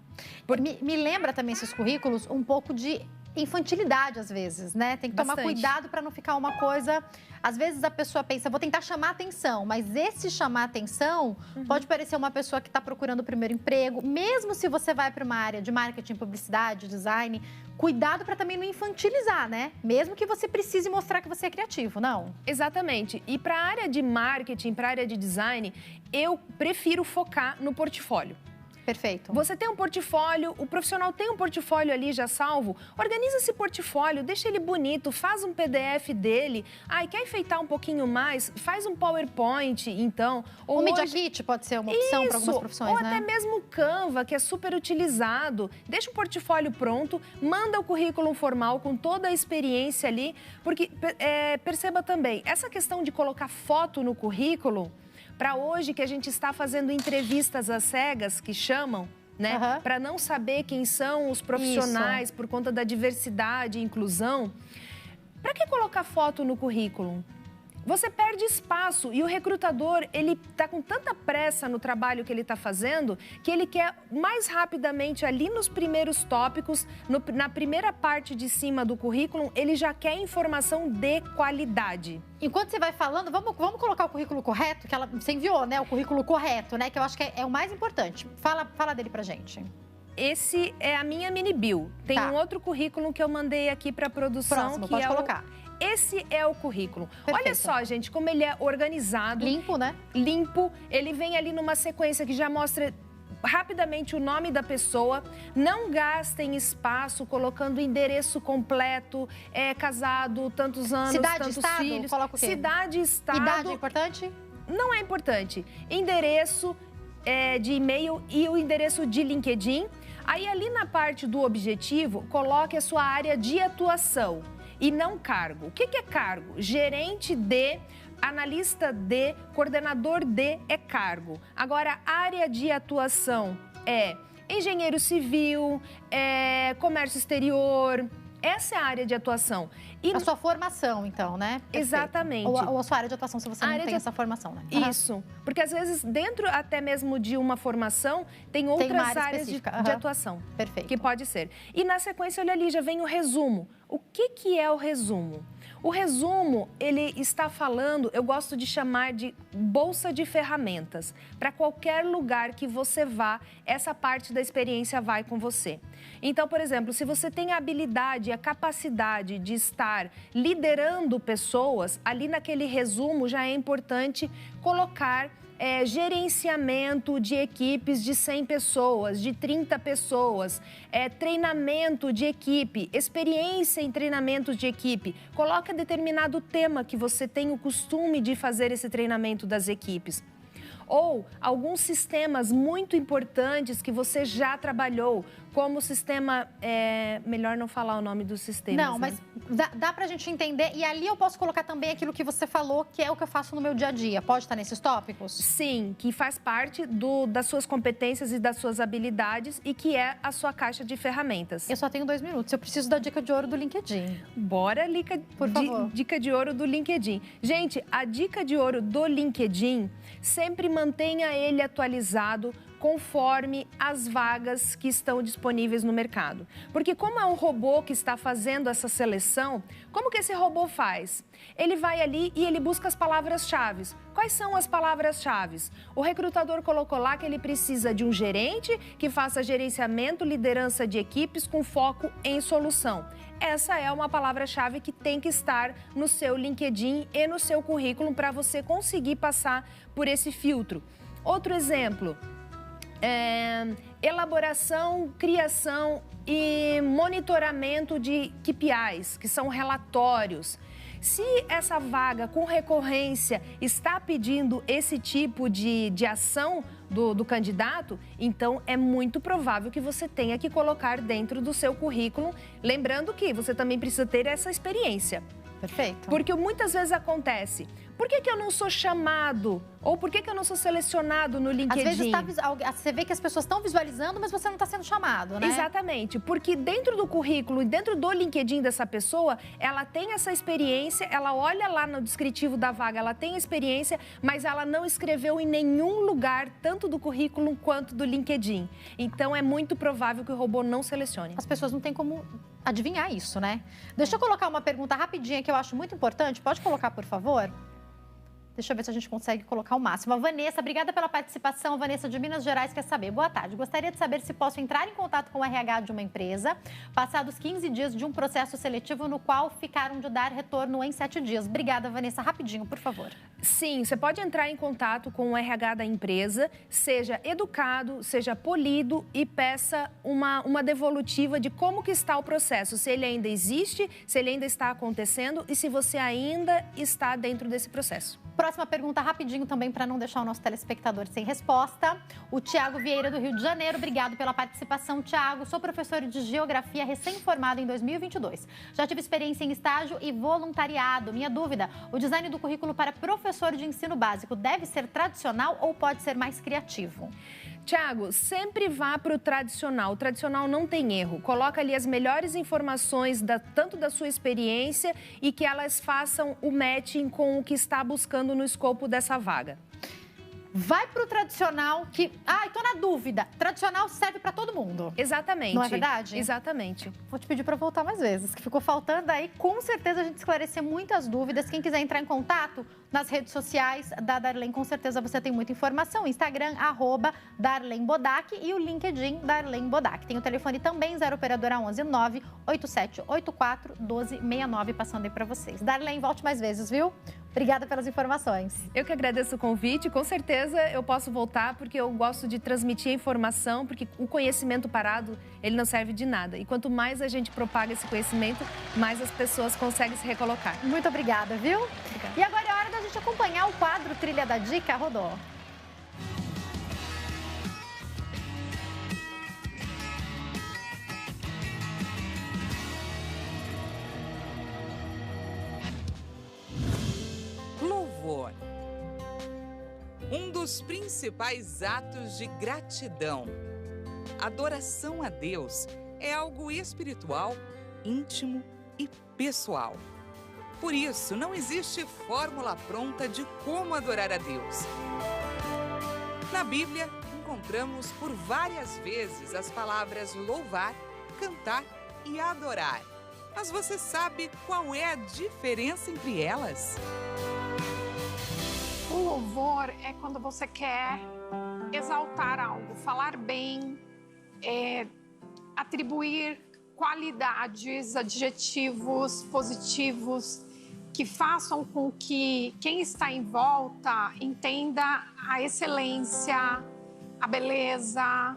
Me lembra também esses currículos um pouco de infantilidade, às vezes, né? Tem que tomar cuidado para não ficar uma coisa... Às vezes a pessoa pensa, vou tentar chamar atenção, mas esse chamar atenção pode parecer uma pessoa que está procurando o primeiro emprego. Mesmo se você vai para uma área de marketing, publicidade, design, cuidado para também não infantilizar, né? Mesmo que você precise mostrar que você é criativo, não? Exatamente. E para a área de marketing, para a área de design, eu prefiro focar no portfólio. Perfeito. Você tem um portfólio, o profissional tem um portfólio ali já salvo, organiza esse portfólio, deixa ele bonito, faz um PDF dele. Quer enfeitar um pouquinho mais? Faz um PowerPoint, então. O Media Kit pode ser uma opção para algumas profissões, ou né? Ou até mesmo o Canva, que é super utilizado. Deixa o portfólio pronto, manda o currículo formal com toda a experiência ali, porque perceba também, essa questão de colocar foto no currículo... Para hoje, que a gente está fazendo entrevistas às cegas, que chamam, né? Para não saber quem são os profissionais por conta da diversidade e inclusão. Para que colocar foto no currículo? Você perde espaço e o recrutador, ele está com tanta pressa no trabalho que ele está fazendo que ele quer mais rapidamente ali nos primeiros tópicos, na primeira parte de cima do currículo, ele já quer informação de qualidade. Enquanto você vai falando, vamos colocar o currículo correto, que você enviou, né? O currículo correto, né? Que eu acho que é o mais importante. Fala dele pra gente. Esse é a minha mini bio. Tem um outro currículo que eu mandei aqui para produção. Próximo, pode colocar. Esse é o currículo. Perfeito. Olha só, gente, como ele é organizado. Limpo, né? Limpo. Ele vem ali numa sequência que já mostra rapidamente o nome da pessoa. Não gastem espaço colocando endereço completo, casado, tantos anos, cidade, tantos estado, filhos. Coloca o quê? Cidade, estado. Idade é importante? Não é importante. Endereço, de e-mail e o endereço de LinkedIn. Aí ali na parte do objetivo, coloque a sua área de atuação e não cargo. O que é cargo? Gerente de, analista de, coordenador de é cargo. Agora, área de atuação é engenheiro civil, comércio exterior. Essa é a área de atuação. E a sua formação, então, né? Perfeito. Exatamente. Ou a sua área de atuação, se você não tem essa formação, né? Isso. Porque, às vezes, dentro até mesmo de uma formação, tem outras áreas de atuação. Perfeito. Que pode ser. E, na sequência, olha ali, já vem o resumo. O que é o resumo? O resumo, ele está falando, eu gosto de chamar de bolsa de ferramentas. Para qualquer lugar que você vá, essa parte da experiência vai com você. Então, por exemplo, se você tem a habilidade, a capacidade de estar liderando pessoas, ali naquele resumo já é importante colocar gerenciamento de equipes de 100 pessoas, de 30 pessoas, treinamento de equipe, experiência em treinamentos de equipe. Coloca determinado tema que você tem o costume de fazer esse treinamento das equipes. Ou alguns sistemas muito importantes que você já trabalhou, como o sistema... melhor não falar o nome dos sistemas. Não, mas dá pra gente entender. E ali eu posso colocar também aquilo que você falou, que é o que eu faço no meu dia a dia. Pode estar nesses tópicos? Sim, que faz parte das suas competências e das suas habilidades e que é a sua caixa de ferramentas. Eu só tenho 2 minutos. Eu preciso da dica de ouro do LinkedIn. Bora, por favor. Dica de ouro do LinkedIn. Gente, a dica de ouro do LinkedIn, sempre mantenha ele atualizado conforme as vagas que estão disponíveis no mercado. Porque como é um robô que está fazendo essa seleção, como que esse robô faz? Ele vai ali e ele busca as palavras-chave. Quais são as palavras-chave? O recrutador colocou lá que ele precisa de um gerente que faça gerenciamento, liderança de equipes com foco em solução. Essa é uma palavra-chave que tem que estar no seu LinkedIn e no seu currículo para você conseguir passar por esse filtro. Outro exemplo, elaboração, criação e monitoramento de KPIs, que são relatórios. Se essa vaga com recorrência está pedindo esse tipo de ação do candidato, então é muito provável que você tenha que colocar dentro do seu currículo, lembrando que você também precisa ter essa experiência. Perfeito. Porque muitas vezes acontece, por que eu não sou chamado? Ou por que eu não sou selecionado no LinkedIn? Às vezes você vê que as pessoas estão visualizando, mas você não está sendo chamado, né? Exatamente, porque dentro do currículo e dentro do LinkedIn dessa pessoa, ela tem essa experiência, ela olha lá no descritivo da vaga, ela tem experiência, mas ela não escreveu em nenhum lugar, tanto do currículo quanto do LinkedIn. Então, é muito provável que o robô não selecione. As pessoas não têm como adivinhar isso, né? Deixa eu colocar uma pergunta rapidinha que eu acho muito importante. Pode colocar, por favor? Deixa eu ver se a gente consegue colocar o máximo. A Vanessa, obrigada pela participação. Vanessa de Minas Gerais quer saber. Boa tarde. Gostaria de saber se posso entrar em contato com o RH de uma empresa passados 15 dias de um processo seletivo no qual ficaram de dar retorno em 7 dias. Obrigada, Vanessa. Rapidinho, por favor. Sim, você pode entrar em contato com o RH da empresa, seja educado, seja polido e peça uma devolutiva de como que está o processo, se ele ainda existe, se ele ainda está acontecendo e se você ainda está dentro desse processo. Próxima pergunta, rapidinho também, para não deixar o nosso telespectador sem resposta. O Tiago Vieira, do Rio de Janeiro. Obrigado pela participação, Tiago. Sou professor de Geografia recém-formado em 2022. Já tive experiência em estágio e voluntariado. Minha dúvida, o design do currículo para professor de ensino básico deve ser tradicional ou pode ser mais criativo? Tiago, sempre vá para o tradicional. O tradicional não tem erro. Coloca ali as melhores informações, tanto da sua experiência e que elas façam o matching com o que está buscando no escopo dessa vaga. Vai para o tradicional que... tô na dúvida. Tradicional serve para todo mundo. Exatamente. Não é verdade? Exatamente. Vou te pedir para voltar mais vezes, que ficou faltando aí. Com certeza a gente esclarecer muitas dúvidas. Quem quiser entrar em contato nas redes sociais da Darlene, com certeza você tem muita informação. Instagram, @DarleneBodac e o LinkedIn, Darlene Bodac. Tem o telefone também, 0 operadora 11 98784 1269, passando aí para vocês. Darlene, volte mais vezes, viu? Obrigada pelas informações. Eu que agradeço o convite. Com certeza eu posso voltar, porque eu gosto de transmitir a informação, porque o conhecimento parado, ele não serve de nada. E quanto mais a gente propaga esse conhecimento, mais as pessoas conseguem se recolocar. Muito obrigada, viu? Obrigada. E agora é hora da gente acompanhar o quadro Trilha da Dica. Rodou. dos principais atos de gratidão. Adoração a Deus é algo espiritual, íntimo e pessoal. Por isso, não existe fórmula pronta de como adorar a Deus. Na Bíblia, encontramos por várias vezes as palavras louvar, cantar e adorar. Mas você sabe qual é a diferença entre elas? O louvor é quando você quer exaltar algo, falar bem, atribuir qualidades, adjetivos positivos que façam com que quem está em volta entenda a excelência, a beleza.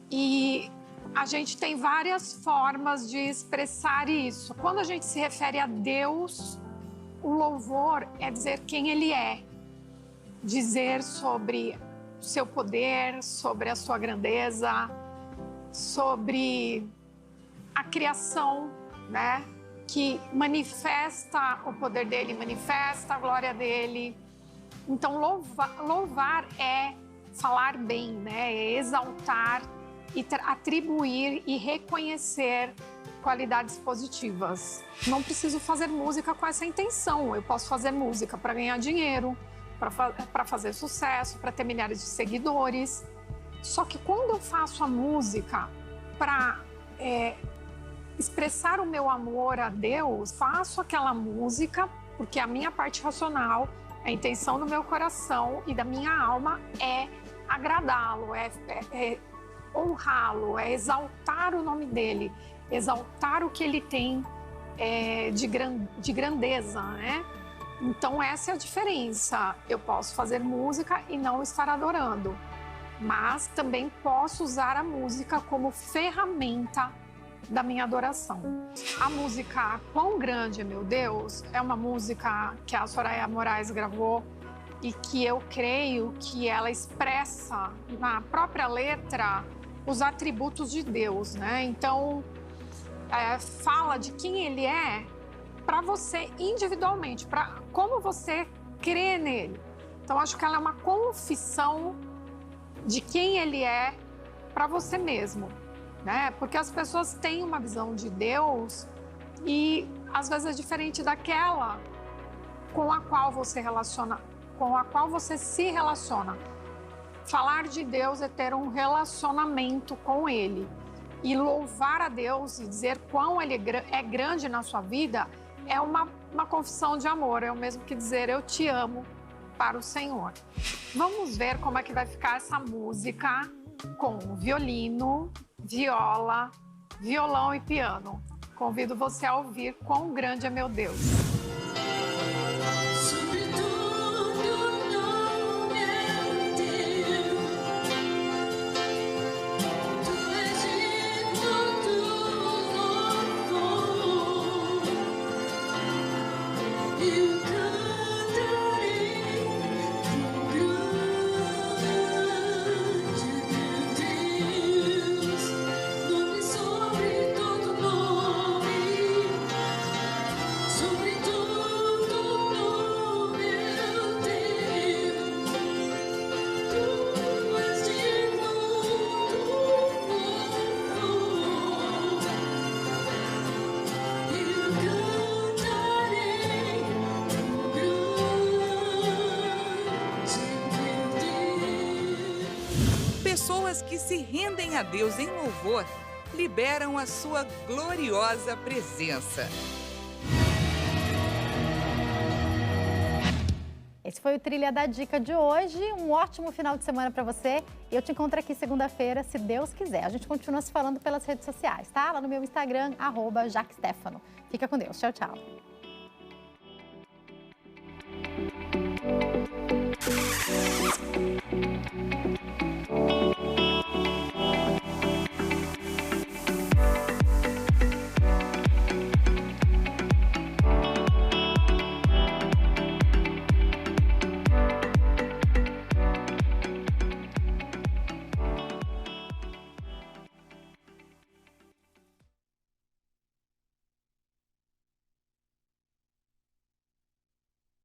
E a gente tem várias formas de expressar isso. Quando a gente se refere a Deus, o louvor é dizer quem Ele é, dizer sobre o seu poder, sobre a sua grandeza, sobre a criação, né? Que manifesta o poder dele, manifesta a glória dele. Então, louvar é falar bem, né? É exaltar e atribuir e reconhecer qualidades positivas. Não preciso fazer música com essa intenção. Eu posso fazer música para ganhar dinheiro, para fazer sucesso, para ter milhares de seguidores. Só que quando eu faço a música para expressar o meu amor a Deus, faço aquela música porque a minha parte racional, a intenção do meu coração e da minha alma é agradá-lo, é honrá-lo, é exaltar o nome dele, exaltar o que ele tem de grandeza, né? Então essa é a diferença. Eu posso fazer música e não estar adorando, mas também posso usar a música como ferramenta da minha adoração. A música Quão Grande é Meu Deus é uma música que a Soraya Moraes gravou e que eu creio que ela expressa na própria letra os atributos de Deus, né? Então, fala de quem Ele é para você individualmente, para como você crê nele. Então, acho que ela é uma confissão de quem Ele é para você mesmo, né? Porque as pessoas têm uma visão de Deus e às vezes é diferente daquela com a qual você se relaciona. Falar de Deus é ter um relacionamento com Ele. E louvar a Deus e dizer quão Ele é grande na sua vida é uma confissão de amor. É o mesmo que dizer eu te amo para o Senhor. Vamos ver como é que vai ficar essa música com violino, viola, violão e piano. Convido você a ouvir Quão Grande é Meu Deus. Pessoas que se rendem a Deus em louvor liberam a sua gloriosa presença. Esse foi o Trilha da Dica de hoje. Um ótimo final de semana para você. Eu te encontro aqui segunda-feira, se Deus quiser. A gente continua se falando pelas redes sociais, tá? Lá no meu Instagram, @JaqueStefano. Fica com Deus. Tchau, tchau.